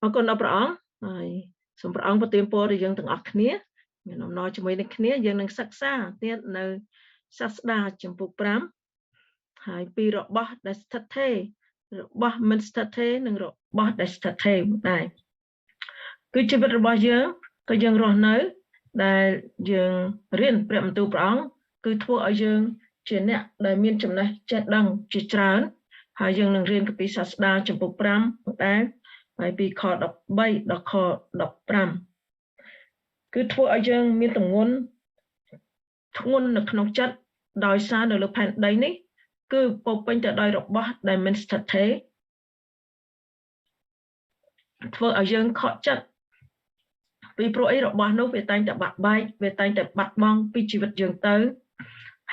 អរគុណដល់ព្រះអង្គហើយសូមព្រះអង្គប្រទានពរដល់យើងទាំងអស់គ្នាមានអំណរជាមួយនឹងគ្នាយើងនឹងសិក្សាទៀតនៅសាស្តាចំពុក5ហើយពីរបស់ដែលស្ថិតថេររបស់មិនស្ថិតថេរនិងរបស់ដែលស្ថិតថេរដែរគឺជីវិតរបស់យើងក៏យើងរស់នៅដែលយើងរៀនព្រះបន្ទូលព្រះអង្គគឺធ្វើឲ្យយើងជាអ្នកដែលមានចំណេះចេះដឹងជាច្រើនហើយយើងនឹងរៀនពីសាស្តាចំពុក5ដែរហើយពីខ13ដល់ខ15គឺធ្វើឲ្យយើងមានទម្ងន់ធ្ងន់នៅក្នុងចិត្តដោយសារនៅលើផែនដីនេះគឺពោពេញទៅដោយរបស់ដែលមិនស្ថិតថេរធ្វើឲ្យយើងខកចិត្តពីព្រោះអីរបស់នោះវាតែងតែបាក់បែកវាតែងតែបាត់បង់ពីជីវិតយើងទៅ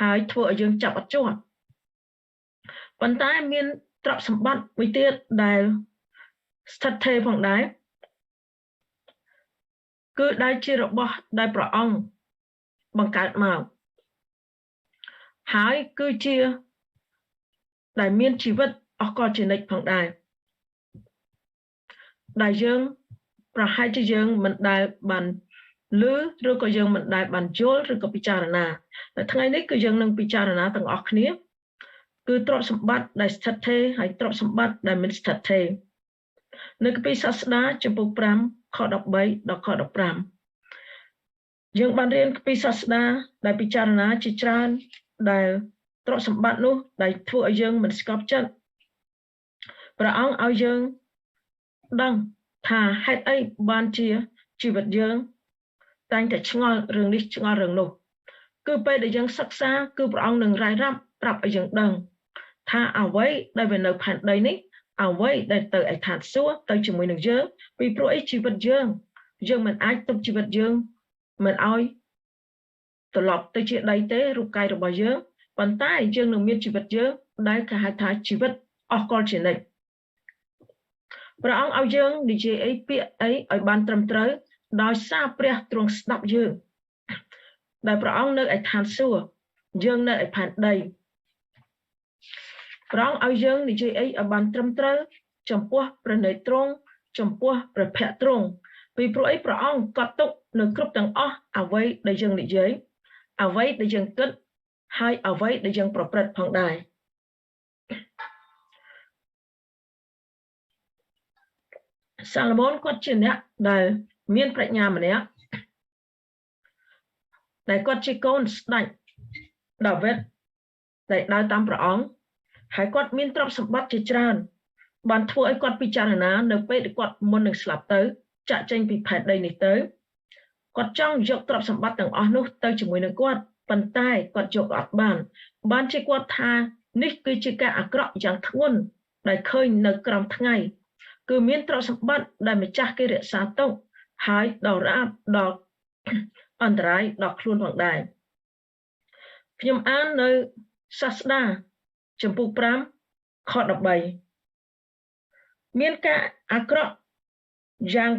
ហើយធ្វើឲ្យយើងចាប់អត់ជាប់ប៉ុន្តែមានទ្រព្យសម្បត្តិមួយទៀតដែលស្ថិតថេរផងដែរគឺដែលជារបស់ដែលព្រះអង្គបង្កើតមកហើយគឺជាដែលមានជីវិតអស់កលជានិច្ចផងដែរដែលយើងប្រហែលជាយើងមិនដែលបានឮឬក៏យើងមិនដែលបានយល់ឬក៏ពិចារណាតែថ្ងៃនេះគឺយើងនឹងពិចារណាទាំងអស់គ្នាគឺទ្រព្យសម្បត្តិដែលស្ថិតថេរហើយទ្រព្យសម្បត្តិដែលមិនស្ថិតថេរនៅគម្ពីរសាស្តាចំពុក5ខ13ដល់ខ15យើងបានរៀនគម្ពីរសាស្តាដែលពិចារណាជាច្រើនដែលទ្រព្យសម្បត្តិនោះដែលធ្វើឲ្យយើងមិនស្កប់ចិត្តព្រះអង្គឲ្យយើងដឹងថាហេតុអីបានជាជីវិតយើងតែងតែឆ្ងល់រឿងនេះឆ្ងល់រឿងនោះគឺពេលដែលយើងសិក្សាគឺព្រះអង្គនឹងរាយរាប់ប្រាប់ឲ្យយើងដឹងថាអ្វីដែលវានៅផែនដីនេះអ្វីដែលទៅឯឋានសួគ៌ទៅជាមួយនឹងយើងពីព្រោះអីជីវិតយើងមិនអាចទុកជីវិតយើងមិនឲ្យត្រឡប់ទៅជាដីទេរូបកាយរបស់យើងប៉ុន្តែយើងនឹងមានជីវិតយើងដែលគេហៅថាជីវិតអស់កលជានិច្ចព្រះអង្គឲ្យយើងនិយាយអីពាក្យអីឲ្យបានត្រឹមត្រូវដោយសារព្រះទ្រង់ស្ដាប់យើងដែលព្រះអង្គនៅឯឋានសួគ៌យើងនៅឯផែនដីព្រះអង្គឲ្យយើងនិយាយអីឲ្យបានត្រឹមត្រូវចំពោះព្រះនេត្រទ្រង់ចំពោះព្រះភ័ក្ត្រទ្រង់ពីព្រោះអីព្រះអង្គកត់ទុកនៅគ្រប់ទាំងអស់អ្វីដែលយើងនិយាយអ្វីដែលយើងគិតហើយអ្វីដែលយើងប្រព្រឹត្តផងដែរសាឡូមោនគាត់ជាអ្នកដែលមានប្រាជ្ញាម្នាក់ដែលគាត់ជាកូនស្ដេចដាវីតដែលដើរតាមព្រះអង្គហើយគាត់មានទ្រព្យសម្បត្តិជាច្រើនបានធ្វើឲ្យគាត់ពិចារណានៅពេលដែលគាត់មុននឹងស្លាប់ទៅចាក់ចេញពីផែនដីនេះទៅគាត់ចង់យកទ្រព្យសម្បត្តិទាំងអស់នោះទៅជាមួយនឹងគាត់ប៉ុន្តែគាត់យកអត់បានជាគាត់ថានេះគឺជាការអាក្រក់យ៉ាងធ្ងន់ដែលឃើញនៅក្រោមថ្ងៃគឺមានទ្រព្យសម្បត្តិដែលម្ចាស់គេរក្សាទុកហើយដល់រាបដល់អន្តរាយដល់ខ្លួនផងដែរខ្ញុំអាននៅសាស្តាចំពុក5ខ13មានការអាក្រក់យ៉ាង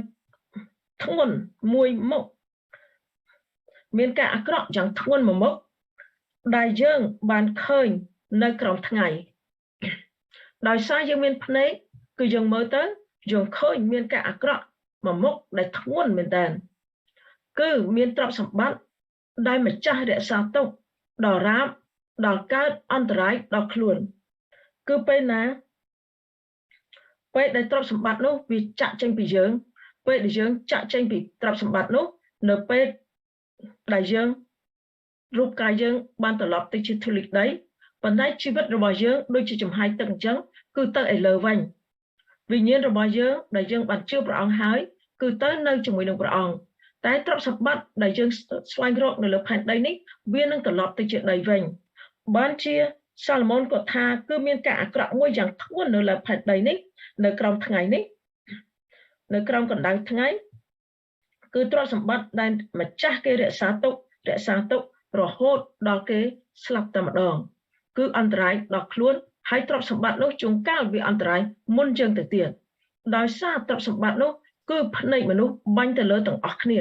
ធ្ងន់មួយមុខមានការអាក្រក់យ៉ាងធ្ងន់មួយមុខដែលយើងបានឃើញនៅក្រោមថ្ងៃដោយសារយើងមានភ្នែកគឺយើងមើលទៅយើងឃើញមានការអាក្រក់មួយមុខដែលធ្ងន់មែនតើគឺមានទ្រព្យសម្បត្តិដែលម្ចាស់រក្សាទុកដល់រាបដល់កើតអន្តរាយដល់ខ្លួនគឺពេលណាពេលដែលទ្រព្យសម្បត្តិនោះវាចាក់ចេញពីយើងពេលដែលយើងចាក់ចេញពីទ្រព្យសម្បត្តិនោះនៅពេលដែលយើងរូបកាយយើងបានត្រឡប់ទៅជាធូលីដីប៉ុន្តែជីវិតរបស់យើងដូចជាចំហាយទឹកអញ្ចឹងគឺទៅឯលើវិញវិញ្ញាណរបស់យើងដែលយើងបានជឿព្រះអង្គហើយគឺទៅនៅជាមួយនឹងព្រះអង្គតែទ្រព្យសម្បត្តិដែលយើងស្វែងរកនៅលើផែនដីនេះវានឹងត្រឡប់ទៅជាដីវិញបានជាសាឡូមោនក៏ថាគឺមានការអាក្រក់មួយយ៉ាងធ្ងន់នៅលើផែនដីនេះនៅក្រោមថ្ងៃនេះនៅក្រោមកណ្ដៅថ្ងៃគឺទ្រព្យសម្បត្តិដែលម្ចាស់គេរក្សាទុករហូតដល់គេស្លាប់តែម្ដងគឺអន្តរាយដល់ខ្លួនហើយទ្រព្យសម្បត្តិនោះជួនកាលវាអន្តរាយមុនយើងទៅទៀតដោយសារទ្រព្យសម្បត្តិនោះគឺភ្នែកមនុស្សបាញ់ទៅលើទាំងអស់គ្នា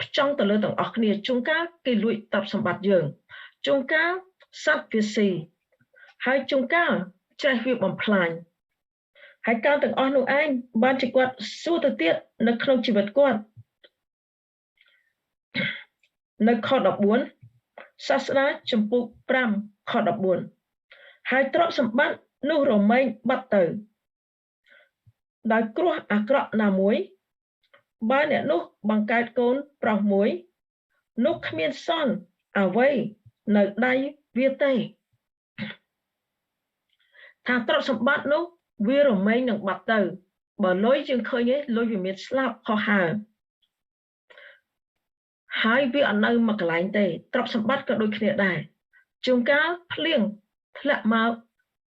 ផ្ចង់ទៅលើទាំងអស់គ្នាជួនកាលគេលួចទ្រព្យសម្បត្តិយើងជួនកាលសត្វវាស៊ីហើយជួនកាលចេះវាបំផ្លាញហ ហើយការទាំងអស់នោះឯងបានជាគាត់សួរទៅទៀតនៅក្នុងជីវិតគាត់នៅខ14សាស្ត្រាចំពុក5ខ14ហើយទ្រព្យសម្បត្តិនោះរមែងបាត់ទៅដោយគ្រោះអាក្រក់ណាមួយបើអ្នកនោះបង្កើតកូនប្រុសមួយនោះគ្មានសល់អ្វីនៅដៃវាទេថាទ្រព្យសម្បត្តិនោះវារមែងនឹងបាត់ទៅបើលុយយើងឃើញឯងលុយវាមានស្លាប់ខុសហើយវាអត់នៅមួយកន្លែងទេទ្រព្យសម្បត្តិក៏ដូចគ្នាដែរជួនកាលភ្លៀងធ្លាក់មក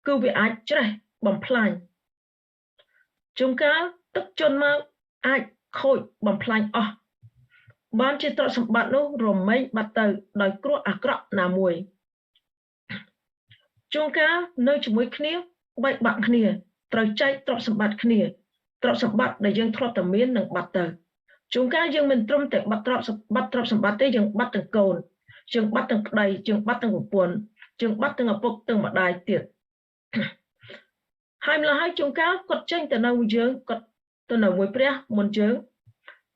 គឺវាអាចច្រេះបំផ្លាញជួនកាលទឹកជន់មកអាចខូចបំផ្លាញអស់បានជាទ្រព្យសម្បត្តិនោះរមែងបាត់ទៅដោយគ្រោះអាក្រក់ណាមួយជួនកាលនៅជាមួយគ្នាបែកបាក់គ្នាត្រូវចែកទ្រព្យសម្បត្តិគ្នាទ្រព្យសម្បត្តិដែលយើងធ្លាប់តែមាននឹងបាត់ទៅជួនកាលយើងមិនត្រឹមតែបាត់ទ្រព្យសម្បត្តិទេយើងបាត់ទាំងកូនយើងបាត់ទាំងប្តីយើងបាត់ទាំងប្រពន្ធយើងបាត់ទាំងឪពុកទាំងម្ដាយទៀតហើយម្ល៉េះហើយជួនកាលគាត់ចេញទៅនៅយើងគាត់ទៅនៅមួយព្រះមុនយើង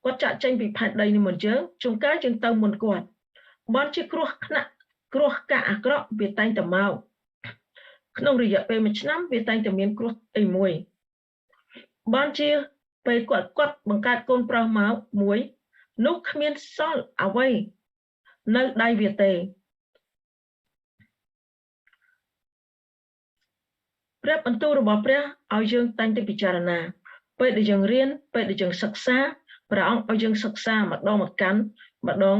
គាត់ចាក់ចេញពីផែនដីនេះមុនយើងជួនកាលយើងទៅមុនគាត់បានជាគ្រោះកាក់អាក្រក់វាតែងតែមកក្នុងរយៈពេល1ឆ្នាំវាតែងតែមានគ្រោះអីមួយបានជាពេលគាត់បង្កើតកូនប្រុសមកមួយនោះគ្មានសល់អ្វីនៅដៃវាទេព្រះបន្ទូលរបស់ព្រះឲ្យយើងតែងតែពិចារណាពេលដែលយើងរៀនពេលដែលយើងសិក្សាព្រះអង្គឲ្យយើងសិក្សាម្ដងមកកាន់ម្ដង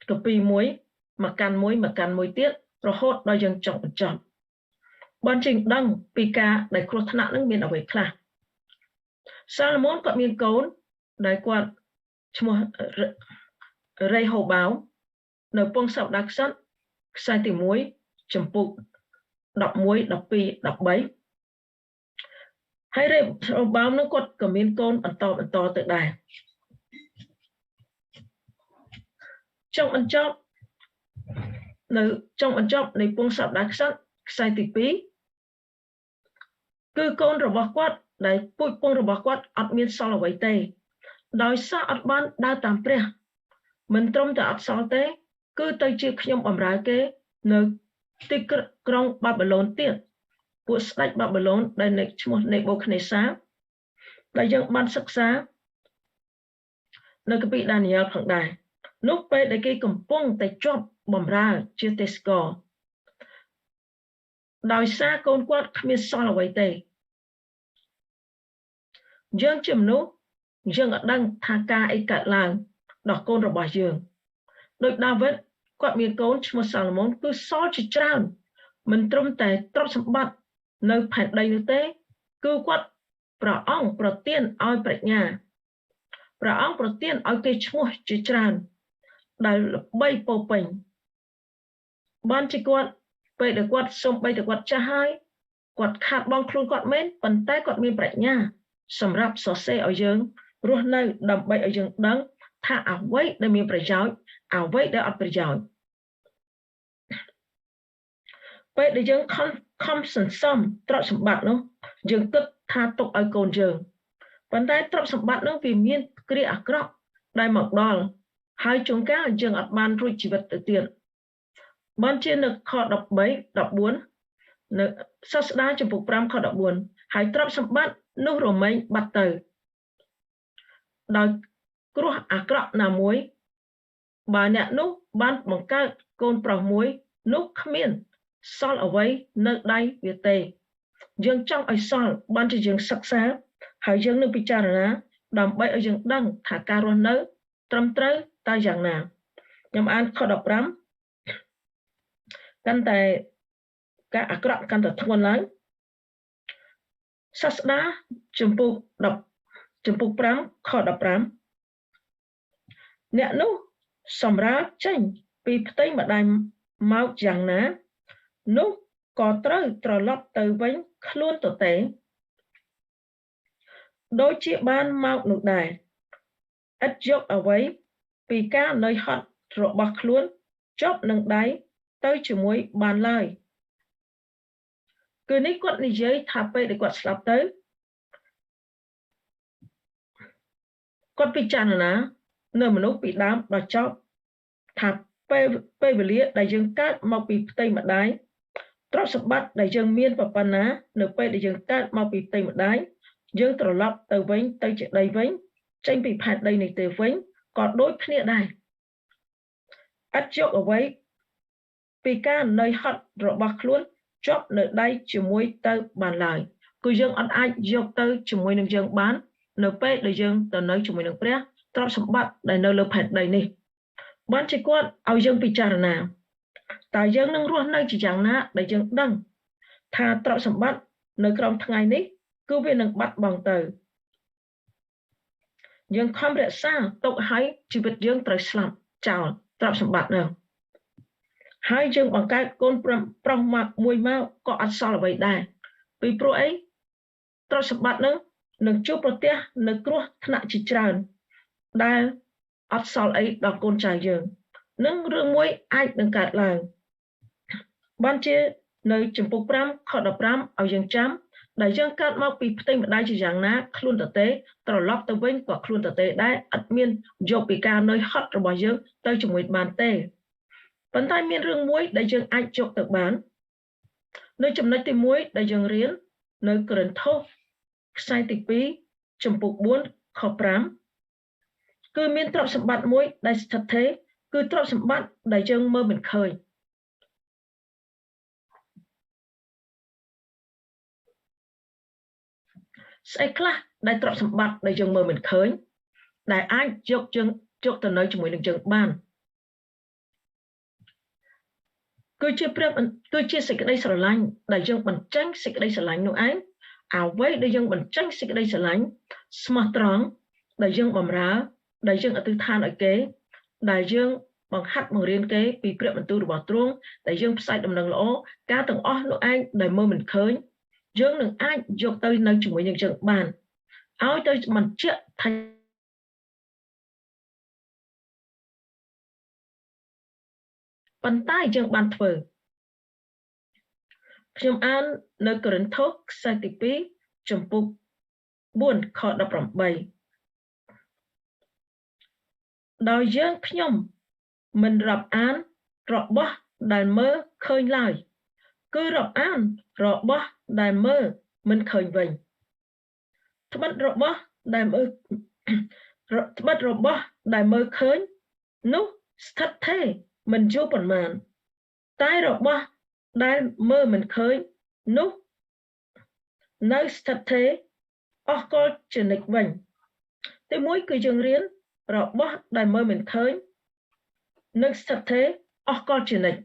កពីមួយមកកាន់មួយទៀតរហូតដល់យើងចង់បញ្ចប់បានជាដឹងពីការដែលគ្រោះថ្នាក់នឹងមានអ្វីខ្លះសាឡូមោនគាត់មានកូនដែលគាត់ឈ្មោះរេហូបោមនៅពងសព្ទដាខ្សត់ខ្សែទី1ចំពុក11 12 13ហើយរេហូបោមនោះគាត់ក៏មានកូនបន្តទៅដែរចុងបញ្ចប់នៃពងសព្ទដាខ្សត់ខ្សែទី2គឺកូនរបស់គាត់ដែលពូជពងរបស់គាត់អត់មានសល់អ្វីទេដោយសារអត់បានដើរតាមព្រះមិនត្រឹមតែអត់សល់ទេគឺទៅជាខ្ញុំបម្រើគេនៅទីក្រុងបាប៊ីឡូនទៀតពួកស្ដេចបាប៊ីឡូនដែលឈ្មោះនេបូខនេសាដែលយើងបានសិក្សានៅគម្ពីរដានីយ៉ែលផងដែរនោះពេលដែលគេកំពុងតែជាប់បម្រើជាទេសកោដោយសារកូនគាត់គ្មានសល់អ្វីទេយើងជាមនុស្សយើងអត់ដឹងថាការអីកើតឡើងដល់កូនរបស់យើងដោយដាវីតគាត់មានកូនឈ្មោះសាឡូមោនគឺសល់ជាច្រើនមិនត្រឹមតែទ្រព្យសម្បត្តិនៅផែនដីនោះទេគឺគាត់ព្រះអង្គប្រទានឲ្យប្រាជ្ញាព្រះអង្គប្រទានឲ្យគេឈ្មោះជាច្រើនដែលល្បីពោពេញបានជាគាត់ពេលដែលគាត់សូម្បីតែគាត់ចាស់ហើយគាត់ខាតបង់ខ្លួនគាត់មែនប៉ុន្តែគាត់មានប្រាជ្ញាសម្រាប់សរសេរឲ្យយើងរស់នៅដើម្បីឲ្យយើងដឹងថាអ្វីដែលមានប្រយោជន៍អ្វីដែលអត់ប្រយោជន៍ពេលដែលយើងខំសន្សំទ្រព្យសម្បត្តិនោះយើងគិតថាទុកឲ្យកូនយើងប៉ុន្តែទ្រព្យសម្បត្តិនោះវាមានគ្រាអាក្រក់ដែលមកដល់ហើយជួនកាលយើងអត់បានរួចជីវិតទៅទៀតបានជានៅខ13 14នៅសាស្ត្រាចំពុក5ខ14ហើយទ្រព្យសម្បត្តិនោះរមែងបាត់ទៅដោយគ្រោះអាក្រក់ណាមួយបើអ្នកនោះបានបង្កើតកូនប្រុសមួយនោះគ្មានសល់អ្វីនៅដៃវាទេយើងចង់ឲ្យសល់បានជាយើងសិក្សាហើយយើងនឹងពិចារណាដើម្បីឲ្យយើងដឹងថាការរស់នៅត្រឹមត្រូវតើយ៉ាងណាខ្ញុំអានខ15កាន់តែការអាក្រក់កាន់តែធ្ងន់ឡើងសាស្តាចំពុក5ខ15អ្នកនោះសម្រាប់ចេញពីផ្ទៃម្ដាយមកយ៉ាងណានោះក៏ត្រូវត្រឡប់ទៅវិញខ្លួនទៅទេដូចជាបានមកនោះដែរឥតយកអ្វីពីការនឿយហត់របស់ខ្លួនជាប់នឹងដៃទៅជាមួយបានឡើយគឺនេះគាត់និយាយថាពេលដែលគាត់ស្លាប់ទៅ គាត់ពិចារណានៅមនុស្សពីដើមដល់ចប់ថាពេលវេលាដែលយើងកើតមកពីផ្ទៃម្ដាយទ្រព្យសម្បត្តិដែលយើងមានប៉ុណ្ណានៅពេលដែលយើងកើតមកពីផ្ទៃម្ដាយយើងត្រឡប់ទៅវិញទៅជាដីវិញចេញពីផែនដីនេះទៅវិញក៏ដូចគ្នាដែរអត់យកអ្វីពីការនឿយហត់របស់ខ្លួនជាប់នៅដៃជាមួយទៅបានឡើយគឺយើងអត់អាចយកទៅជាមួយនឹងយើងបាននៅពេលដែលយើងទៅនៅជាមួយនឹងព្រះទ្រព្យសម្បត្តិដែលនៅលើផែនដីនេះបានជាគាត់ឲ្យយើងពិចារណាតើយើងនឹងរស់នៅជាយ៉ាងណាដែលយើងដឹងថាទ្រព្យសម្បត្តិនៅក្រោមថ្ងៃនេះគឺវានឹងបាត់បង់ទៅយើងខំរក្សាទុកឲ្យជីវិតយើងត្រូវស្លាប់ចោលទ្រព្យសម្បត្តិនោះហើយយើងបង្កើតកូនប្រុសមួយមកក៏អត់សល់អ្វីដែរពីព្រោះអីទ្រព្យសម្បត្តិនឹងជួបប្រទះនៅគ្រោះថ្នាក់ជាច្រើនដែលអត់សល់អីដល់កូនចៅយើងនឹងរឿងមួយអាចនឹងកើតឡើងបានជានៅចំពុក5ខ15ឲ្យយើងចាំដែលយើងកើតមកពីផ្ទៃម្ដាយជាយ៉ាងណាខ្លួនតទេត្រឡប់ទៅវិញក៏ខ្លួនតទេដែរអត់មានយកពីការនឿយហត់របស់យើងទៅជាមួយបានទេប៉ុន្តែមានរឿងមួយដែលយើងអាចយកទៅបាននៅចំណុចទី1ដែលយើងរៀននៅកូរិនថូសខ្សែទី2ចំពុក4ខ5គឺមានទ្រព្យសម្បត្តិមួយដែលស្ថិតថេរគឺទ្រព្យសម្បត្តិដែលយើងមើលមិនឃើញស្អីខ្លះដែលទ្រព្យសម្បត្តិដែលយើងមើលមិនឃើញដែលអាចយកទៅនៅជាមួយនឹងយើងបានគឺជាសេចក្តីស្រឡាញ់ដែលយើងបញ្ចេញសេចក្តីស្រឡាញ់នោះឯងអ្វីដែលយើងបញ្ចេញសេចក្តីស្រឡាញ់ស្មោះត្រង់ដែលយើងបម្រើដែលយើងអធិដ្ឋានឲ្យគេដែលយើងបង្ហាត់បង្រៀនគេពីព្រះបន្ទូលរបស់ទ្រង់ដែលយើងផ្សាយដំណឹងល្អការទាំងអស់នោះឯងដែលមើលមិនឃើញយើងនឹងអាចយកទៅនៅជាមួយនឹងយើងបានឲ្យទៅបញ្ជាក់ថាប៉ុន្តែយើងបានធ្វើខ្ញុំអាននៅកូរិនថូសខ្សែទី2ចំពុក4ខ18ដោយយើងខ្ញុំមិនរាប់អានរបស់ដែលមើលឃើញឡើយគឺរាប់អានរបស់ដែលមើលមិនឃើញវិញត្បិតរបស់ដែលមើលឃើញនោះស្ថិតថេរមិនយូរប៉ុន្មានតែរបស់ដែលមើលមិនឃើញនោះនៅស្ថិតថេរអស់កលជានិច្ចវិញទី1គឺយើងរៀនរបស់ដែលមើលមិនឃើញនឹងស្ថិតថេរអស់កលជានិច្ច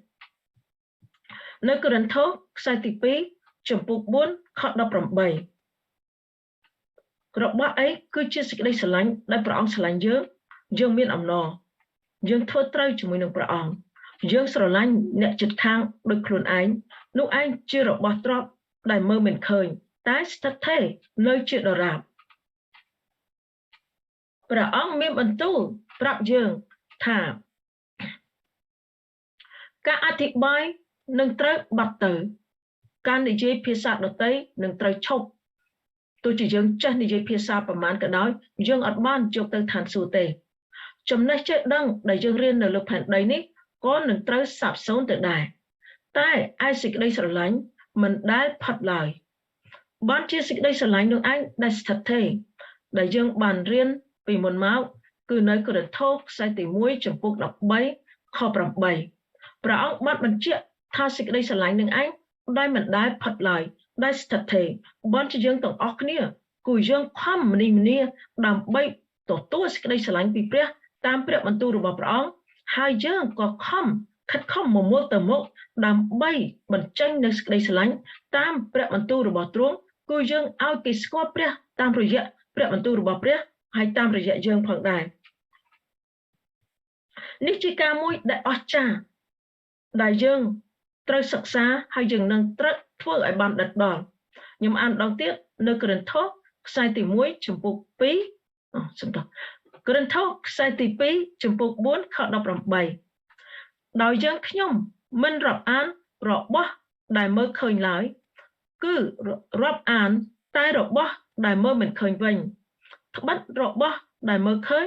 នៅកូរិនថូសខ្សែទី2ចំពុក4ខ18របស់អីគឺជាសេចក្តីស្រឡាញ់ដែលព្រះអង្គស្រឡាញ់យើងមានអំណរយើងធ្វើត្រូវជាមួយនឹងព្រះអង្គយើងស្រឡាញ់អ្នកជិតខាងដូចខ្លួនឯងនោះឯងជារបស់ទ្រព្យដែលមើលមិនឃើញតែស្ថិតថេរនៅជាដរាបព្រះអង្គមានបន្ទូលប្រាប់យើងថាការអធិប្បាយនឹងត្រូវបាត់ទៅការនិយាយភាសាដទៃនឹងត្រូវឈប់ទោះជាយើងចេះនិយាយភាសាប្រមាណក៏ដោយយើងអត់បានយកទៅឋានសួគ៌ទេចំណេះចេះដឹងដែលយើងរៀននៅលើផែនដីនេះក៏នឹងត្រូវសាបសូន្យទៅដែរតែឯសេចក្តីស្រឡាញ់មិនដែលផុតឡើយបានជាសេចក្តីស្រឡាញ់នោះឯងដែលស្ថិតថេរដែលយើងបានរៀនពីមុនមកគឺនៅកូរិនថូសខ្សែទី1ចំពុក13ខ8ព្រះអង្គបានបញ្ជាក់ថាសេចក្តីស្រឡាញ់នឹងឯងដែលមិនដែលផុតឡើយដែលស្ថិតថេរបានជាយើងទាំងអស់គ្នាគួរយើងខំមនីមនាដើម្បីទទួលសេចក្តីស្រឡាញ់ពីព្រះតាមព្រះបន្ទូលរបស់ព្រះអង្គហើយយើងក៏ខំខិតខំមកទៅមុខដើម្បីបញ្ចេញនូវសេចក្តីស្រឡាញ់តាមព្រះបន្ទូលរបស់ទ្រង់គឺយើងឲ្យគេស្គាល់ព្រះតាមរយៈព្រះបន្ទូលរបស់ព្រះហើយតាមរយៈយើងផងដែរនេះជាការមួយដែលអស្ចារ្យដែលយើងត្រូវសិក្សាហើយយើងនឹងត្រូវធ្វើឲ្យបានដិតដល់ខ្ញុំអានដងទៀតនៅកូរិនថូសខ្សែទី1ចំពុក2សំដៅកូរិនថូសខ្សែទី2ចំពុក4ខ18ដោយយើងខ្ញុំមិនរាប់អានរបស់ដែលមើលឃើញឡើយគឺរាប់អានតែរបស់ដែលមើលមិនឃើញវិញត្បិតរបស់ ដែលមើលឃើញ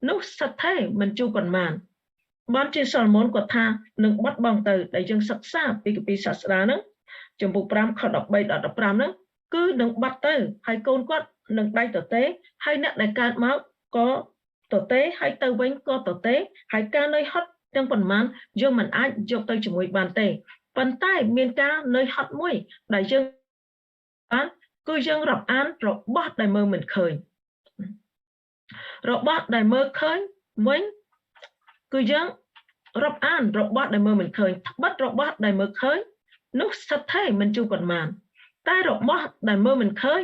នោះស្ថិតថេរមិនជួបប៉ុន្មានបានជាសាឡមូនគាត់ថានឹងបាត់បង់ទៅដែលយើងសិក្សាពីគម្ពីរសាស្ត្រាហ្នឹងចំពុក5ខ13ដល់15ហ្នឹងគឺនឹងបាត់ទៅហើយកូនគាត់នឹងដៃទទេហើយអ្នកដែលកើតមកក៏ទទេហើយទៅវិញក៏ទទេហើយការនឿយហត់ទាំងប៉ុន្មានយើងមិនអាចយកទៅជាមួយបានទេប៉ុន្តែមានការនឿយហត់មួយដែលយើងបានគឺយើងរាប់អានរបស់ដែលមើលមិនឃើញរបស់ដែលមើលឃើញវិញគឺយើងរាប់អានរបស់ដែលមើលមិនឃើញត្បិតរបស់ដែលមើលឃើញនោះស្ថិតថេរមិនជួបប៉ុន្មានតែរបស់ដែលមើលមិនឃើញ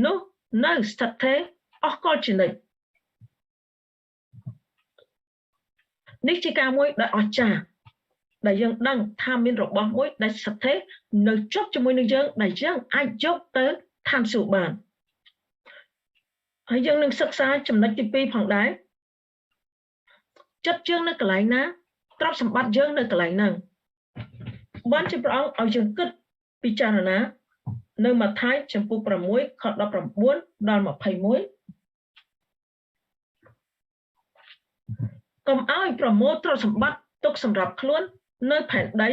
នោះនៅស្ថិតថេរអស់កលជានិច្ចនេះជាការមួយដែលអស្ចារ្យដែលយើងដឹងថាមានរបស់មួយដែលស្ថិតថេរនៅជាប់ជាមួយនឹងយើងដែលយើងអាចយកទៅឋានសួគ៌បានហើយយើងនឹងសិក្សាចំណុចទី2ផងដែរចិត្តយើងនៅកន្លែងណាទ្រព្យសម្បត្តិយើងនៅកន្លែងហ្នឹងបានជាព្រះអង្គឲ្យយើងគិតពិចារណានៅម៉ាថាយចំពុក6ខ19ដល់21កុំឲ្យប្រមូលទ្រព្យសម្បត្តិទុកសម្រាប់ខ្លួននៅផែនដី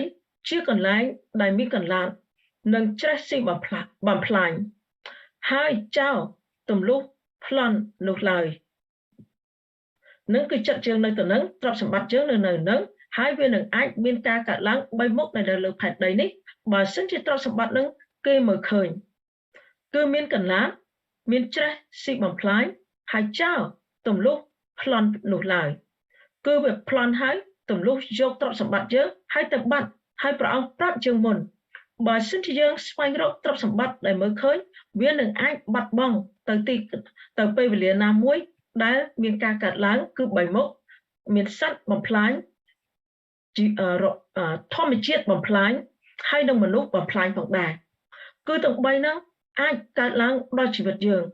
ជាកន្លែងដែលមានកន្លាតនិងច្រេះស៊ីបំផ្លាញហើយចោលទម្លុះប្លន់នោះឡើយនឹងគឺចិត្តយើងនៅទៅនឹងទ្រព្យសម្បត្តិយើងនៅនឹងហើយវានឹងអាចមានការកាត់ឡើង3មុខនៅលើផែនដីនេះបើសិនជាទ្រព្យសម្បត្តិនឹងគេមើលឃើញគឺមានកន្លាតមានច្រេះស៊ីបំផ្លាញហើយចោលទម្លុះប្លន់នោះឡើយគឺវាប្លន់ហើយទម្លុះយកទ្រព្យសម្បត្តិយើងហើយទៅបាត់ហើយព្រះអង្គប្រាប់យើងមុនបើសិនជាយើងស្វែងរកទ្រព្យសម្បត្តិដែលមើលឃើញវានឹងអាចបាត់បង់ទៅពេលវេលាណាមួយដែលមានការកាត់ឡើងគឺ3មុខមានសត្វបំផ្លាញធម្មជាតិបំផ្លាញហើយនឹងមនុស្សបំផ្លាញផងដែរគឺទាំង3ហ្នឹងអាចកើតឡើងដល់ជីវិតយើង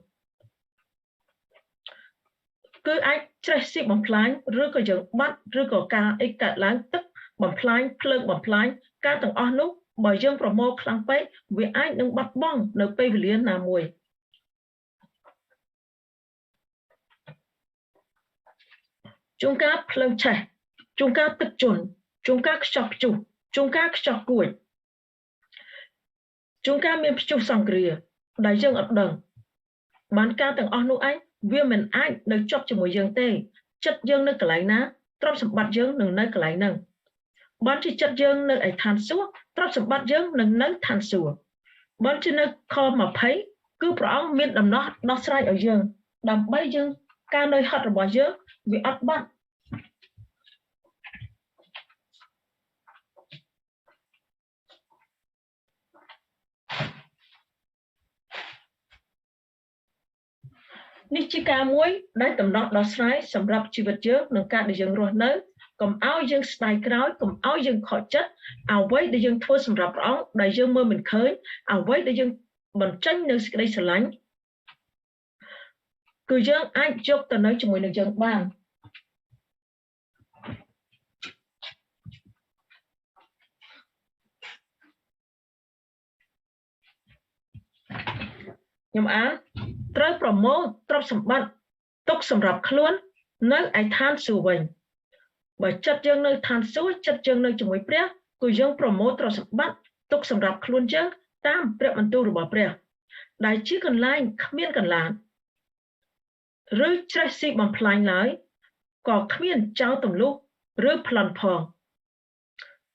គឺអាចច្រេះស៊ីបំផ្លាញឬក៏យើងបាត់ឬក៏ការអីកើតឡើងទឹកបំផ្លាញភ្លើងបំផ្លាញការទាំងអស់នោះបើយើងប្រមូលខ្លាំងពេកវាអាចនឹងបាត់បង់នៅពេលវេលាណាមួយជួនកាលភ្លើងឆេះជួនកាលទឹកជន់ជួនកាលខ្ចោះព្យុះជួនកាលខ្ចោះគួចជួនកាលមានព្យុះសង្គ្រាដែលយើងអត់ដឹងបានការទាំងអស់នោះឯងវាមិនអាចនៅជាប់ជាមួយយើងទេចិត្តយើងនៅកន្លែងណាទ្រព្យសម្បត្តិយើងនឹងនៅកន្លែងហ្នឹងបានជាចិត្តយើងនៅឯឋានសួគ៌ទ្រព្យសម្បត្តិយើងនឹងនៅឋានសួគ៌បានជានៅខ20គឺព្រះអង្គមានដំណោះដោះស្រាយឲ្យយើងដើម្បីយើងការនឿយហត់របស់យើងវាអត់បាត់នេះជាការមួយដែលដំណោះដោះស្រាយសម្រាប់ជីវិតយើងនិងការដែលយើងរស់នៅកុំឲ្យយើងស្ដាយក្រោយកុំឲ្យយើងខកចិត្តអ្វីដែលយើងធ្វើសម្រាប់ព្រះអង្គដែលយើងមើលមិនឃើញអ្វីដែលយើងបញ្ចេញនៅសេចក្តីស្រឡាញ់គឺយើងអាចយកទៅនៅជាមួយនឹងយើងបានខ្ញុំអានត្រូវប្រមូលទ្រព្យសម្បត្តិទុកសម្រាប់ខ្លួននៅឯឋានសួគ៌វិញបើចិត្តយើងនៅឋានសួគ៌ចិត្តយើងនៅជាមួយព្រះគឺយើងប្រមូលទ្រព្យសម្បត្តិទុកសម្រាប់ខ្លួនយើងតាមព្រះបន្ទូលរបស់ព្រះដែលជាកន្លែងគ្មានកន្លាតឬច្រេះស៊ីបំផ្លាញឡើយក៏គ្មានចោលទម្លុះឬប្លន់ផង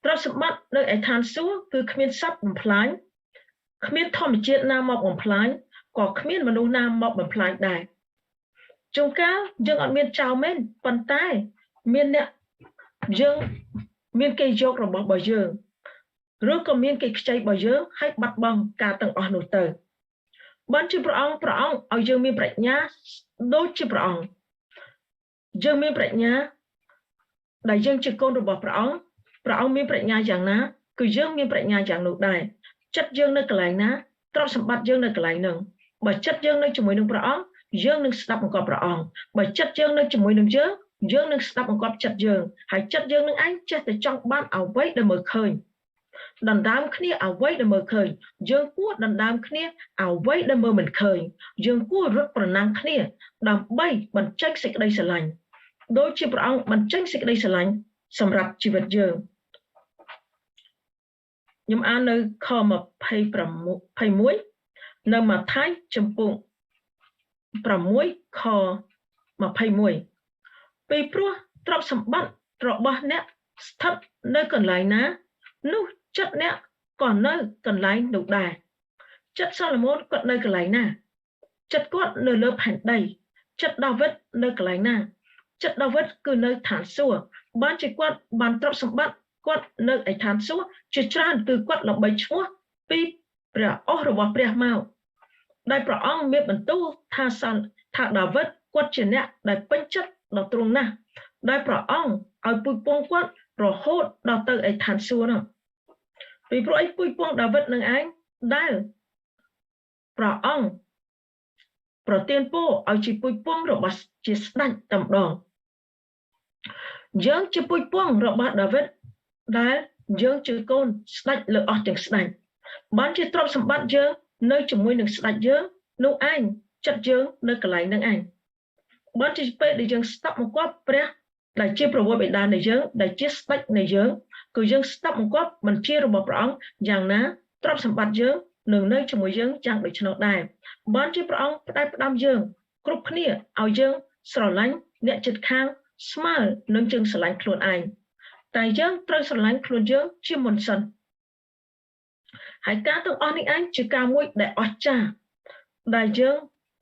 ទ្រព្យសម្បត្តិនៅឯឋានសួគ៌គឺគ្មានសត្វបំផ្លាញគ្មានធម្មជាតិណាមកបំផ្លាញក៏គ្មានមនុស្សណាមកបំផ្លាញដែរជួនកាលយើងអត់មានចោលមែនប៉ុន្តែមានអ្នកយើងមានគេយករបស់របស់យើងឬក៏មានគេខ្ចីរបស់យើងហើយបាត់បង់ការទាំងអស់នោះទៅបានជាព្រះអង្គឲ្យយើងមានប្រាជ្ញាដូចជាព្រះអង្គយើងមានប្រាជ្ញាដែលយើងជាកូនរបស់ព្រះអង្គមានប្រាជ្ញាយ៉ាងណាគឺយើងមានប្រាជ្ញាយ៉ាងនោះដែរចិត្តយើងនៅកន្លែងណាទ្រព្យសម្បត្តិយើងនៅកន្លែងហ្នឹងបើចិត្តយើងនៅជាមួយនឹងព្រះអង្គយើងនឹងស្ដាប់បង្គាប់ព្រះអង្គបើចិត្តយើងនៅជាមួយនឹងយើងនឹងស្ដាប់បង្គាប់ចិត្តយើងហើយចិត្តយើងនឹងឯងចេះតែចង់បានអ្វីដែលមើលឃើញ ដណ្ដើមគ្នាអ្វីដែលមើលឃើញយើងគួរដណ្ដើមគ្នាអ្វីដែលមើលមិនឃើញយើងគួររត់ប្រណាំងគ្នាដើម្បីបញ្ចេញសេចក្តីស្រឡាញ់ដោយជាព្រះអង្គបញ្ចេញសេចក្តីស្រឡាញ់សម្រាប់ជីវិតយើងខ្ញុំអាននៅខ26នៅម៉ាថាយចំពុក6ខ21ពីព្រោះទ្រព្យសម្បត្តិរបស់អ្នកស្ថិតនៅកន្លែងណានោះចិត្តអ្នកក៏នៅកន្លែងនោះដែរចិត្តសាឡូមោនគាត់នៅកន្លែងណាចិត្តគាត់នៅលើផែនដីចិត្តដាវីតនៅកន្លែងណាចិត្តដាវីតគឺនៅឋានសួគ៌បានជាគាត់បានទ្រព្យសម្បត្តិគាត់នៅឯឋានសួគ៌ជាច្រើនគឺគាត់ល្បីឈ្មោះពីព្រះអស់របស់ព្រះមកដែលព្រះអង្គមានបន្ទូលថាដាវីតគាត់ជាអ្នកដែលពេញចិត្តដល់ទ្រង់ណាស់ដែលព្រះអង្គឲ្យពូជពងគាត់រហូតដល់ទៅឯឋានសួគ៌នោះពីព្រោះឯពូជពងដាវីតនឹងឯងដែលព្រះអង្គប្រទានពរឲ្យជាពូជពងរបស់ជាស្ដេចតែម្ដងយើងជាពូជពងរបស់ដាវីតដែលយើងជាកូនស្ដេចលើអស់ទាំងស្ដេចបានជាទ្រព្យសម្បត្តិយើងនៅជាមួយនឹងស្ដេចយើងនោះឯងចិត្តយើងនៅកន្លែងនឹងឯងបានជាពេលដែលយើងស្ដាប់បង្គាប់ព្រះដែលជាប្រវត្តិបិតានៃយើងដែលជាស្ដេចនៃយើងគឺយើងស្ដាប់បង្គាប់បញ្ជារបស់ព្រះអង្គយ៉ាងណាទ្រព្យសម្បត្តិយើងនឹងនៅជាមួយយើងយ៉ាងដូច្នោះដែរបានជាព្រះអង្គផ្ដែផ្ដាំយើងគ្រប់គ្នាឲ្យយើងស្រឡាញ់អ្នកជិតខាងស្មើនឹងយើងស្រឡាញ់ខ្លួនឯងតែយើងត្រូវស្រឡាញ់ខ្លួនយើងជាមុនសិនហើយការទាំងអស់នេះឯងជាការមួយដែលអស្ចារ្យដែលយើង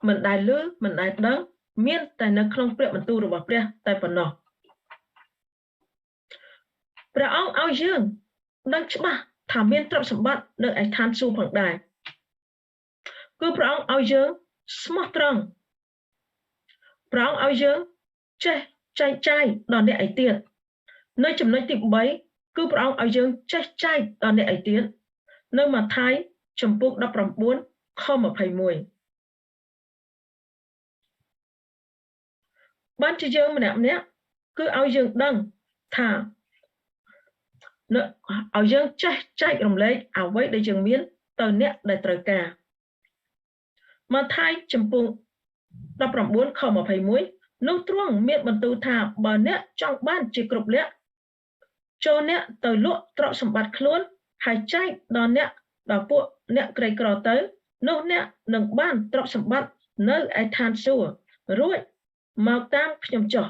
មិនដែលឮមិនដែលដឹងមានតែនៅក្នុងព្រះបន្ទូលរបស់ព្រះតែប៉ុណ្ណោះព្រះអង្គឲ្យយើងដឹងច្បាស់ថាមានទ្រព្យសម្បត្តិនៅឯឋានសួគ៌ផងដែរគឺព្រះអង្គឲ្យយើងស្មោះត្រង់ព្រះអង្គឲ្យយើងចេះចែកចាយដល់អ្នកឯទៀតនៅចំណុចទី3គឺព្រះអង្គឲ្យយើងចេះចែកដល់អ្នកឯទៀតនៅម៉ាថាយចំពុក19ខ21បានជាយើងម្នាក់គឺឲ្យយើងដឹងថាឲ្យយើងចេះចែករំលែកអ្វីដែលយើងមានទៅអ្នកដែលត្រូវការម៉ាថាយចំពុក19ខ21នោះទ្រង់មានបន្ទូលថាបើអ្នកចង់បានជាគ្រប់លក្ខចូលអ្នកទៅលក់ទ្រព្យសម្បត្តិខ្លួនហើយចែកដល់ពួកអ្នកក្រីក្រទៅនោះអ្នកនឹងបានទ្រព្យសម្បត្តិនៅឯឋានសួគ៌រួចមកតាមខ្ញុំចុះ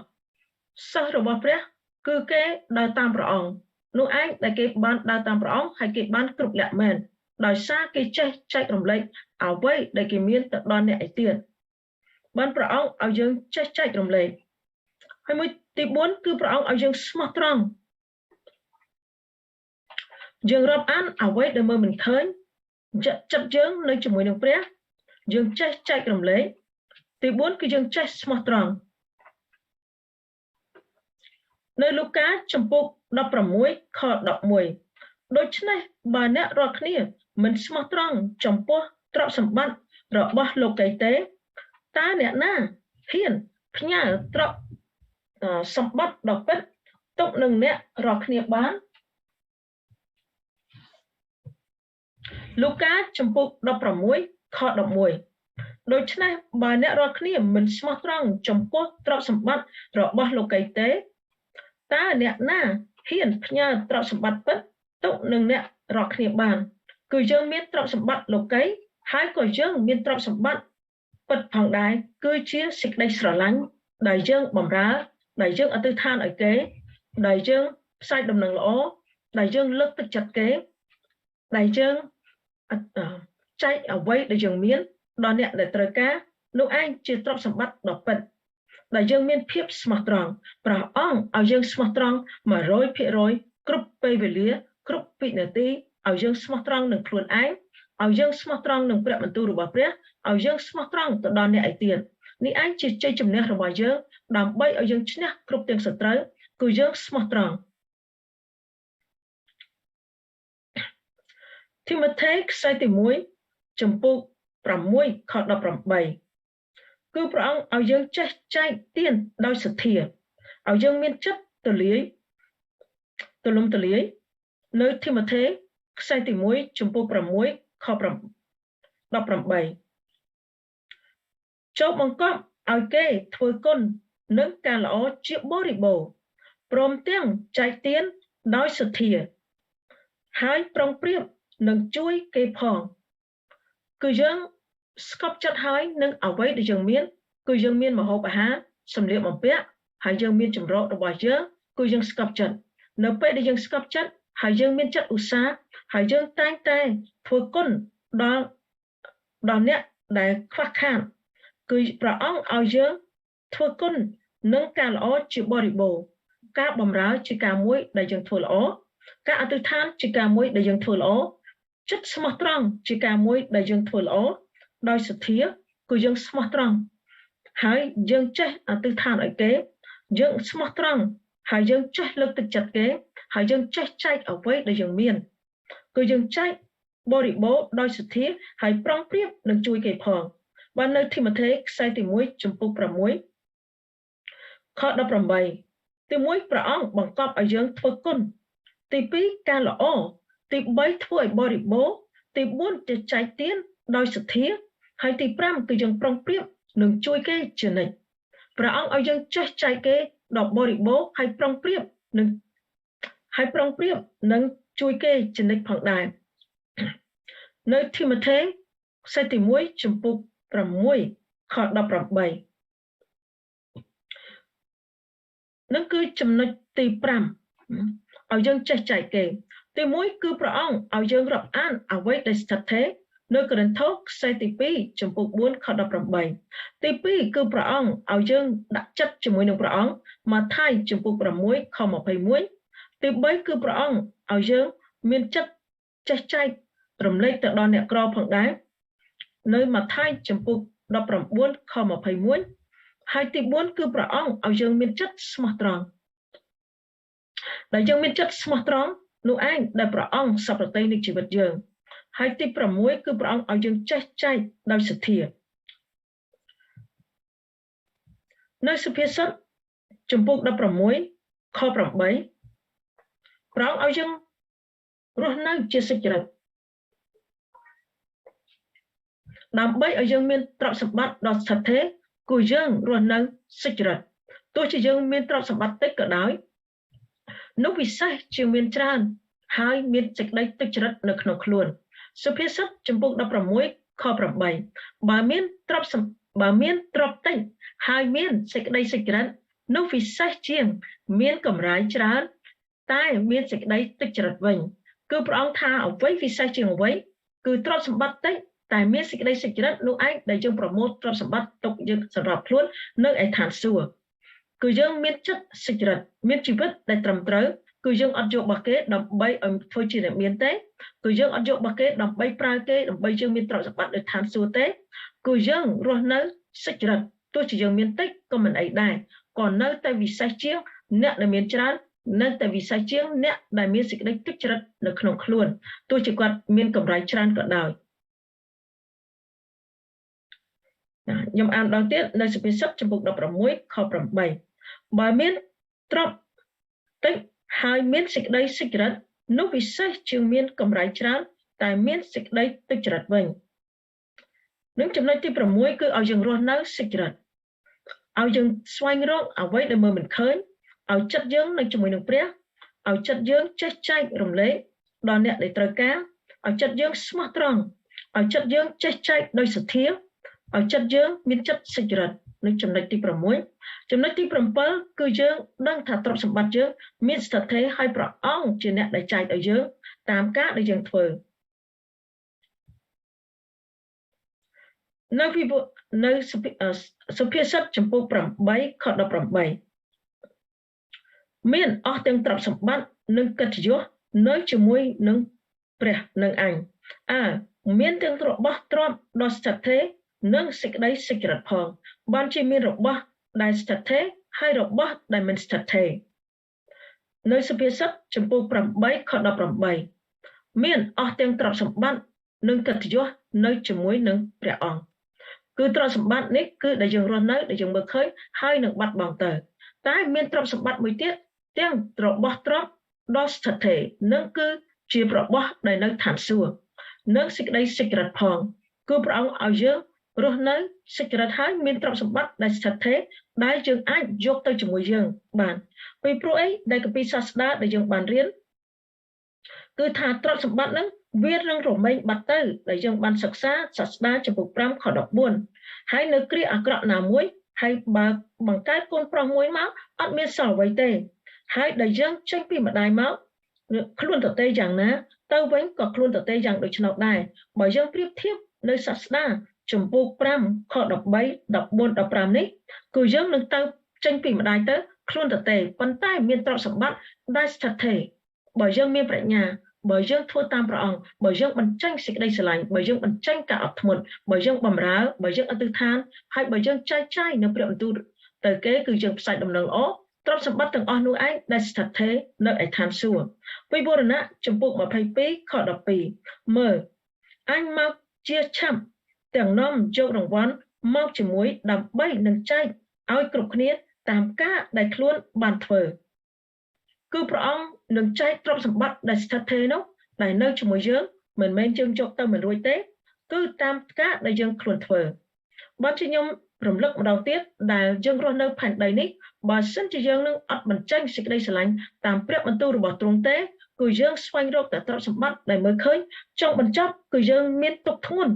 សិស្សរបស់ព្រះគឺគេដើរតាមព្រះអង្គនោះឯងដែលគេបានដើរតាមព្រះអង្គហើយគេបានគ្រប់លក្ខមែនដោយសារគេចេះចែករំលែកអ្វីដែលគេមានទៅដល់អ្នកឯទៀតបានព្រះអង្គឲ្យយើងចេះចែករំលែកហើយមួយទី4គឺព្រះអង្គឲ្យយើងស្មោះត្រង់យើងរាប់អានអ្វីដែលមើលមិនឃើញចិត្តយើងនៅជាមួយនឹងព្រះយើងចេះចែករំលែកទី4គឺយើងចេះស្មោះត្រង់នៅលូកាចំពុក16ខ11ដូច្នេះបើអ្នករាល់គ្នាមិនស្មោះត្រង់ចំពោះទ្រព្យសម្បត្តិរបស់លោកីទេតើអ្នកណាហ៊ានផ្ញើទ្រព្យសម្បត្តិដ៏ពិតទុកនឹងអ្នករាល់គ្នាបានលូកាចំពុក16ខ11ដូច្នេះបើអ្នករាល់គ្នាមិនស្មោះត្រង់ចំពោះទ្រព្យសម្បត្តិរបស់លោកីទេតើអ្នកណាហ៊ានផ្ញើទ្រព្យសម្បត្តិពិតទុកនឹងអ្នករាល់គ្នាបានគឺយើងមានទ្រព្យសម្បត្តិលោកីហើយក៏យើងមានទ្រព្យសម្បត្តិពិតផងដែរគឺជាសេចក្តីស្រឡាញ់ដែលយើងបម្រើដែលយើងអធិដ្ឋានឲ្យគេដែលយើងផ្សាយដំណឹងល្អដែលយើងលើកទឹកចិត្តគេដែលយើងចែកអ្វីដែលយើងមានដល់អ្នកដែលត្រូវការនោះឯងជាទ្រព្យសម្បត្តិដ៏ពិតដែលយើងមានភាពស្មោះត្រង់ព្រះអង្គឲ្យយើងស្មោះត្រង់ 100% គ្រប់ពេលវេលាគ្រប់វិនាទីឲ្យយើងស្មោះត្រង់នឹងខ្លួនឯងឲ្យយើងស្មោះត្រង់នឹងព្រះបន្ទូលរបស់ព្រះឲ្យយើងស្មោះត្រង់ទៅដល់អ្នកឯទៀតនេះឯងជាជ័យជំនះរបស់យើងដើម្បីឲ្យយើងឈ្នះគ្រប់ទាំងសត្រូវគឺយើងស្មោះត្រង់ទីម៉ូថេខ្សែទី1ចំពុក6ខ18គឺព្រះអង្គឲ្យយើងចេះចែកទានដោយសទ្ធាឲ្យយើងមានចិត្តទូលំទូលាយនៅទីម៉ូថេ ខ្សែទី1ចំពោះ6ខ18ចូលបង្កប់ឲ្យគេធ្វើគុណនឹងការល្អជាបរិបូរណ៍ព្រមទាំងចែកទានដោយសទ្ធាហើយប្រុងប្រៀបនឹងជួយគេផងគឺយើងស្កប់ចិត្តហើយនឹងអ្វីដែលយើងមានគឺយើងមានម្ហូបអាហារសម្លៀកបំពាក់ហើយយើងមានចម្រោករបស់យើងគឺយើងស្កប់ចិត្តនៅពេលដែលយើងស្កប់ចិត្តហើយយើងមានចិត្តឧស្សាហ៍ហើយយើងតែងតែធ្វើគុណដល់អ្នកដែលខ្វះខាតគឺព្រះអង្គឲ្យយើងធ្វើគុណនឹងការល្អជាបរិបូរណ៍ការបម្រើជាការមួយដែលយើងធ្វើល្អការអធិដ្ឋានជាការមួយដែលយើងធ្វើល្អចិត្តស្មោះត្រង់ជាការមួយដែលយើងធ្វើល្អដោយសទ្ធាគឺយើងស្មោះត្រង់ហើយយើងចេះអធិដ្ឋានឲ្យគេយើងស្មោះត្រង់ហើយយើងចេះលើកទឹកចិត្តគេហើយយើងចេះចែកអ្វីដែលយើងមានគឺយើងចែកបរិបូរណ៍ដោយសទ្ធាហើយប្រុងប្រៀបនឹងជួយគេផងបាននៅធីម៉ូថេខ្សែទី1ចំពុក6ខ18ទី1ព្រះអង្គបង្កប់ឲ្យយើងធ្វើគុណទី2ការល្អទី3ធ្វើឲ្យបរិបូរណ៍ទី4ទៅចែកទានដោយសទ្ធាហើយទី5គឺយើងប្រុងប្រៀបនឹងជួយគេជានិច្ចព្រះអង្គឲ្យយើងចេះចែកគេដល់បរិបូរណ៍ហើយប្រុងប្រៀបនឹងជួយគេជានិច្ចផងដែរនៅធីម៉ូថេខ្សែទី1ចំពុក6ខ18នឹងគឺចំណុចទី5ឲ្យយើងចេះចែកគេទី1គឺព្រះអង្គឲ្យយើងរាប់អានអ្វីដែលស្ថិតថេរនៅកូរិនថូសខ្សែទី2ចំពុក4ខ18ទី2គឺព្រះអង្គឲ្យយើងដាក់ចិត្តជាមួយនឹងព្រះអង្គម៉ាថាយចំពុក6ខ21ទី3គឺព្រះអង្គឲ្យយើងមានចិត្តចេះចែករំលែកទៅដល់អ្នកក្រផងដែរនៅម៉ាថាយចំពុក19ខ21ហើយទី4គឺព្រះអង្គឲ្យយើងមានចិត្តស្មោះត្រង់ដែលយើងមានចិត្តស្មោះត្រង់នោះឯងដែលព្រះអង្គសព្វប្រតិនៃជីវិតយើងហើយទី6គឺព្រះអង្គឲ្យយើងចេះចែកដោយសទ្ធានៅសុភាសិតចំពុក16ខ8ព្រះអង្គឲ្យយើងរស់នៅជាសុចរិតដើម្បីឲ្យយើងមានទ្រព្យសម្បត្តិដ៏ស្ថិតថេរគឺយើងរស់នៅសុចរិតទោះជាយើងមានទ្រព្យសម្បត្តិតិចក៏ដោយនោះពិសេសជាមានច្រើនហើយមានសេចក្តីទុច្ចរិតនៅក្នុងខ្លួនសុភាសិតចំពុក16ខ8បើមានទ្រព្យតិចហើយមានសេចក្តីសុចរិតនោះពិសេសជាងមានកម្រៃច្រើនតែមានសេចក្តីទុច្ចរិតវិញគឺព្រះអង្គថាអ្វីពិសេសជាងអ្វីគឺទ្រព្យសម្បត្តិតិចតែមានសេចក្តីសុចរិតនោះឯងដែលយើងប្រមូលទ្រព្យសម្បត្តិទុកយើងសម្រាប់ខ្លួននៅឯឋានសួគ៌គឺយើងមានចិត្តសុចរិតមានជីវិតដែលត្រឹមត្រូវគឺយើងអត់យករបស់គេដើម្បីឲ្យធ្វើជាអ្នកមានទេគឺយើងអត់យករបស់គេដើម្បីប្រើគេដើម្បីយើងមានទ្រព្យសម្បត្តិនៅឋានសួគ៌ទេគឺយើងរស់នៅសុចរិតទោះជាយើងមានតិចក៏មិនអីដែរក៏នៅតែវិសេសជាងអ្នកដែលមានច្រើននៅតែវិសេសជាងអ្នកដែលមានសេចក្តីទុច្ចរិតនៅក្នុងខ្លួនទោះជាគាត់មានកម្រៃច្រើនក៏ដោយខ្ញុំអានដល់ទៀតនៅសុភាសិតចំពុក16ខ8បើមានទ្រព្យតិចហើយមានសេចក្តីសុចរិតនោះពិសេសជាងមានកម្រៃច្រើនតែមានសេចក្តីទុច្ចរិតវិញនឹងចំណុចទី6គឺឲ្យយើងរស់នៅសុចរិតឲ្យយើងស្វែងរកអ្វីដែលមើលមិនឃើញឲ្យចិត្តយើងនៅជាមួយនឹងព្រះឲ្យចិត្តយើងចេះចែករំលែកដល់អ្នកដែលត្រូវការឲ្យចិត្តយើងស្មោះត្រង់ឲ្យចិត្តយើងចេះចែកដោយសទ្ធាឲ្យចិត្តយើងមានចិត្តសុចរិតនៅចំណុចទី6ចំណុចទី7គឺយើងដឹងថាទ្រព្យសម្បត្តិយើងមានស្ថិតថេរហើយព្រះអង្គជាអ្នកដែលចែកឲ្យយើងតាមការដែលយើងធ្វើនៅសុភាសិតចំពុក8ខ18មានអស់ទាំងទ្រព្យសម្បត្តិនិងកិត្តិយសនៅជាមួយនឹងព្រះនឹងអញមានទាំងរបស់ទ្រព្យដ៏ស្ថិតថេរនិងសេចក្តីសុចរិតផងបានជាមានរបស់ដែលស្ថិតថេរហើយរបស់ដែលមិនស្ថិតថេរនៅសុភាសិតចំពុក8ខ18មានអស់ទាំងទ្រព្យសម្បត្តិនិងកិត្តិយសនៅជាមួយនឹងព្រះអង្គគឺទ្រព្យសម្បត្តិនេះគឺដែលយើងរស់នៅដែលយើងមើលឃើញហើយនឹងបាត់បង់ទៅតែមានទ្រព្យសម្បត្តិមួយទៀតទាំងរបស់ទ្រព្យដ៏ស្ថិតថេរនឹងគឺ ជារបស់ដែលនៅឋានសួគ៌និងសេចក្តីសេចក្រិតផងគឺព្រះអង្គឲ្យយើងរស់នៅសេចក្រិតហើយមានទ្រព្យសម្បត្តិដែលស្ថិតថេរដែលយើងអាចយកទៅជាមួយយើងបានពីព្រោះអីដែលគម្ពីរសាស្តាដែលយើងបានរៀនគឺថាទ្រព្យសម្បត្តិហ្នឹងវានឹងរមែងបាត់ទៅដែលយើងបានសិក្សាសាស្តាចំពុក5ខ14ហើយនៅគ្រាអាក្រក់ណាមួយហើយបើបង្កើតកូនប្រុសមួយមកអត់មានសល់អ្វីទេហើយដែលយើងចេញពីម្ដាយមកខ្លួនតទេយ៉ាងណាទៅវិញក៏ខ្លួនតទេយ៉ាងដូចនោះដែរបើយើងប្រៀបធៀបនៅសាស្តាចំពុក5ខ13 14 15នេះគឺយើងនឹងទៅចេញពីម្ដាយទៅខ្លួនតទេប៉ុន្តែមានទ្រព្យសម្បត្តិដែលស្ថិតថេរបើយើងមានប្រាជ្ញាបើយើងធ្វើតាមព្រះអង្គបើយើងបញ្ចេញសេចក្តីស្រឡាញ់បើយើងបញ្ចេញការអត់ធ្មត់បើយើងបម្រើបើយើងអធិដ្ឋានហើយបើយើងចែកចាយនៅព្រះបន្ទូលទៅគេគឺយើងផ្សាយដំណឹងល្អទ្រព្យសម្បត្តិទាំងអស់នោះឯងដែលស្ថិតថេរនៅឯឋានសួគ៌ពីវរណៈចំពុក22ខ12មើលអញមកជាឆាប់ទាំងនាំយករង្វាន់មកជាមួយដើម្បីនឹងចែកឲ្យគ្រប់គ្នាតាមការដែលខ្លួនបានធ្វើគឺព្រះអង្គនឹងចែកទ្រព្យសម្បត្តិដែលស្ថិតថេរនោះដែលនៅជាមួយយើងមិនមែនយើងយកទៅមិនរួចទេគឺតាមការដែលយើងខ្លួនធ្វើបើជាខ្ញុំរំលឹកម្ដងទៀតដែលយើងរស់នៅផែនដីនេះបើសិនជាយើងនឹងអត់បញ្ចេញសេចក្តីស្រឡាញ់តាមព្រះបន្ទូលរបស់ទ្រង់ទេគឺយើងស្វែងរកតែទ្រព្យសម្បត្តិដែលមើលឃើញចង់បញ្ចប់គឺយើងមានទុក្ខធ្ងន់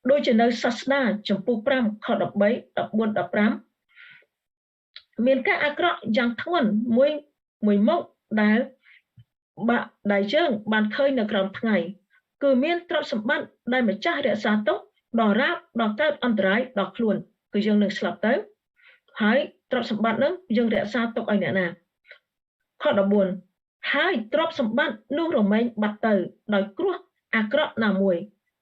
ដូចជានៅសាស្តាចំពុក5ខ13 14 15មានការអាក្រក់យ៉ាងធ្ងន់មួយមុខដែលយើងបានឃើញនៅក្រោមថ្ងៃគឺមានទ្រព្យសម្បត្តិដែលម្ចាស់រក្សាទុកដល់រាបដល់កើតអន្តរាយដល់ខ្លួនគឺយើងនឹងស្លាប់ទៅហើយទ្រព្យសម្បត្តិនឹងយើងរក្សាទុកឲ្យអ្នកណាខ14ហើយទ្រព្យសម្បត្តិនោះរមែងបាត់ទៅដោយគ្រោះអាក្រក់ណាមួយ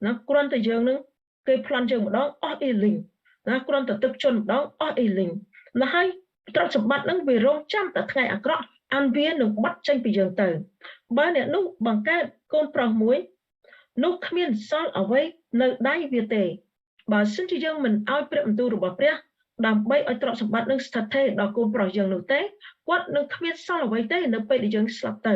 ណាគ្រាន់តែយើងនឹងគេប្លន់យើងម្ដងអស់អ៊ីលីងណាគ្រាន់តែទឹកជន់ម្ដងអស់អ៊ីលីងណាហើយទ្រព្យសម្បត្តិនឹងវារងចាំតែថ្ងៃអាក្រក់អានវានឹងបាត់ចេញពីយើងទៅបើអ្នកនោះបង្កើតកូនប្រុសមួយនោះគ្មានសល់អ្វីនៅដៃវាទេបើសិនជាយើងមិនឲ្យព្រះបន្ទូលរបស់ព្រះដើម្បីឲ្យទ្រព្យសម្បត្តិនឹងស្ថិតថេរដល់កូនប្រុសយើងនោះទេគាត់នឹងគ្មានសល់អ្វីទេនៅពេលដែលយើងស្លាប់ទៅ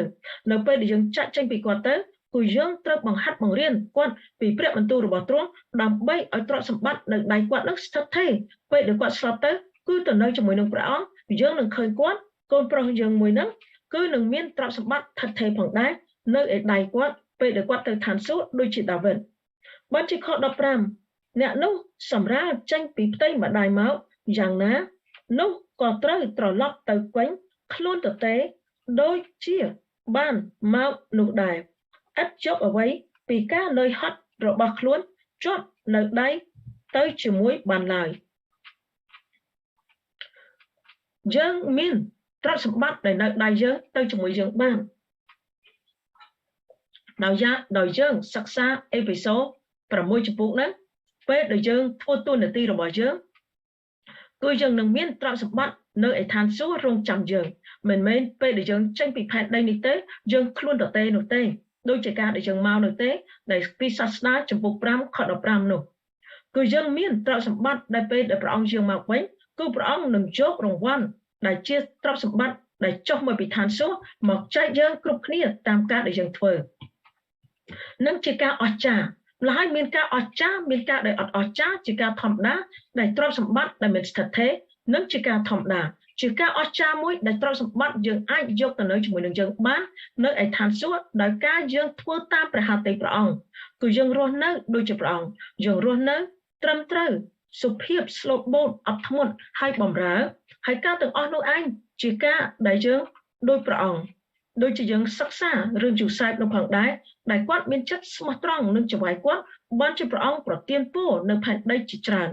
នៅពេលដែលយើងចាក់ចេញពីគាត់ទៅគឺយើងត្រូវបង្ហាត់បង្រៀនគាត់ពីព្រះបន្ទូលរបស់ទ្រង់ដើម្បីឲ្យទ្រព្យសម្បត្តិនៅដៃគាត់នឹងស្ថិតថេរពេលដែលគាត់ស្លាប់ទៅគឺទៅនៅជាមួយនឹងព្រះអង្គយើងនឹងឃើញគាត់កូនប្រុសយើងមួយហ្នឹងគឺនឹងមានទ្រព្យសម្បត្តិថិតថេរផងដែរនៅឯដៃគាត់ពេលដែលគាត់ទៅឋានសួគ៌ដូចជាដាវីតបានជាខ15អ្នកនោះសម្រាលចេញពីផ្ទៃម្ដាយមកយ៉ាងណានោះក៏ត្រូវត្រឡប់ទៅវិញខ្លួនទទេដូចជាបានមកនោះដែរឥតយកអ្វីពីការនឿយហត់របស់ខ្លួនជាប់នៅដៃទៅជាមួយបានឡើយយើងមានទ្រព្យសម្បត្តិដែលនៅដៃយើងទៅជាមួយយើងបានដោយយើងសិក្សាអេពីសូត6ចំពុកហ្នឹងពេលដែលយើងធ្វើតួនាទីរបស់យើងគឺយើងនឹងមានទ្រព្យសម្បត្តិនៅឯឋានសួគ៌រងចាំយើងមិនមែនពេលដែលយើងចេញពីផែនដីនេះទេយើងខ្លួនទទេនោះទេដូចជាការដែលយើងមកនោះទេដែលពីសាសនាចំពុក5ខ15នោះគឺយើងមានទ្រព្យសម្បត្តិដែលពេលដែលព្រះអង្គយើងមកវិញគឺព្រះអង្គនឹងយករង្វាន់ដែលជាទ្រព្យសម្បត្តិដែលចុះមកពីឋានសួគ៌មកចែកយើងគ្រប់គ្នាតាមការដែលយើងធ្វើនឹងជាការអស្ចារ្យម្ល៉េះហើយមានការអស្ចារ្យមានការដែលអត់អស្ចារ្យជាការធម្មតាដែលទ្រព្យសម្បត្តិដែលមានស្ថិតថេរនឹងជាការធម្មតាជាការអស្ចារ្យមួយដែលទ្រព្យសម្បត្តិយើងអាចយកទៅនៅជាមួយនឹងយើងបាននៅឯឋានសួគ៌ដោយការយើងធ្វើតាមព្រះហត្ថីព្រះអង្គគឺយើងរស់នៅដូចជាព្រះអង្គយើងរស់នៅត្រឹមត្រូវសុភាពស្លូតបូតអត់ធ្មត់ហើយបម្រើហើយការទាំងអស់នោះឯងជាការដែលយើងដោយព្រះអង្គដូចជាយើងសិក្សារឿងយូសែបនោះផងដែរដែលគាត់មានចិត្តស្មោះត្រង់នឹងចង្វាយគាត់បានជាព្រះអង្គប្រទានពរនៅផែនដីជាច្រើន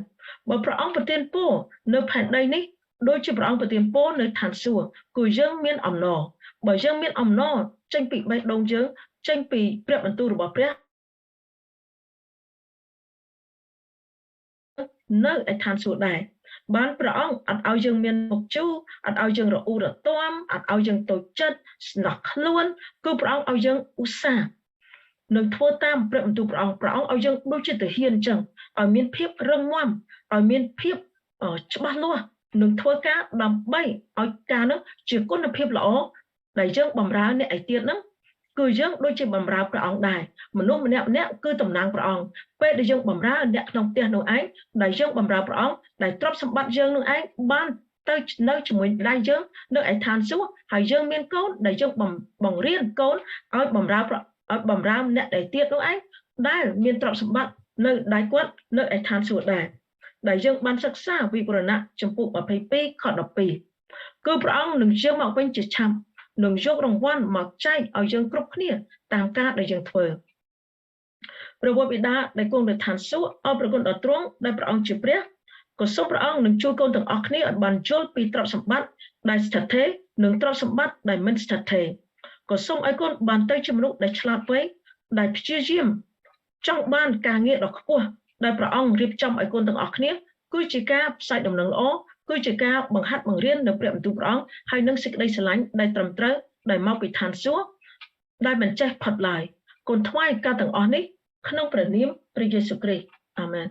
បើព្រះអង្គប្រទានពរនៅផែនដីនេះដូចជាព្រះអង្គប្រទានពរនៅឋានសួគ៌គឺយើងមានអំណរបើយើងមានអំណរចេញពីបេះដូងយើងចេញពីព្រះបន្ទូលរបស់ព្រះនៅឯឋានសួគ៌ដែរបានព្រះអង្គអត់ឲ្យយើងមានមុខជូរអត់ឲ្យយើងរអ៊ូរទាំអត់ឲ្យយើងតូចចិត្តស្នោះខ្លួនគឺព្រះអង្គឲ្យយើងឧស្សាហ៍នឹងធ្វើតាមព្រះបន្ទូលព្រះអង្គឲ្យយើងដូចជាទាហានអញ្ចឹងឲ្យមានភាពរឹងមាំឲ្យមានភាពច្បាស់លាស់នឹងធ្វើការដើម្បីឲ្យការនោះជាគុណភាពល្អដែលយើងបម្រើអ្នកឯទៀតហ្នឹង គឺយើងដូចជាបំរើព្រះអង្គដែរមនុស្សម្នាក់គឺតំណាងព្រះអង្គពេលដែលយើងបំរើអ្នកក្នុងផ្ទះនោះឯងដែលយើងបំរើព្រះអង្គដែលទ្រព្យសម្បត្តិយើងនោះឯងបានទៅនៅជាមួយដៃយើងនៅឯឋានសួគ៌ហើយយើងមានកូនដែលយើងបង្រៀនកូនឲ្យបំរើអ្នកដែលទៀតនោះឯងដែលមានទ្រព្យសម្បត្តិនៅដៃគាត់នៅឯឋានសួគ៌ដែរដែលយើងបានសិក្សាវិវរណៈចំពុក22ខ12គឺព្រះអង្គនឹងជើងមកវិញជាឆាប់នឹងយករង្វាន់មកចែកឲ្យយើងគ្រប់គ្នាតាមការដែលយើងធ្វើព្រះវរបិតាដែលគង់នៅឋានសួគ៌អរព្រគុណដល់ទ្រង់ដែលព្រះអង្គជាព្រះក៏សូមព្រះអង្គនឹងជួយកូនទាំងអស់គ្នាឲ្យបានយល់ពីទ្រព្យសម្បត្តិដែលស្ថិតថេរនិងទ្រព្យសម្បត្តិដែលមិនស្ថិតថេរក៏សូមឲ្យកូនបានទៅជាមនុស្សដែលឆ្លាតវៃដែលព្យាយាមចង់បានការងារដ៏ខ្ពស់ដែលព្រះអង្គរៀបចំឲ្យកូនទាំងអស់គ្នាគឺជាការផ្សាយដំណឹងល្អគឺជាការបង្ហាត់បង្រៀននៅព្រះបន្ទូលព្រះអង្គហើយនឹងសេចក្តីស្រឡាញ់ដែលត្រឹមត្រូវដែលមកពីឋានសួគ៌ដែលមិនចេះផុតឡើយកូនថ្វាយការទាំងអស់នេះក្នុងព្រះនាមព្រះយេស៊ូវគ្រីស្ទអាមែន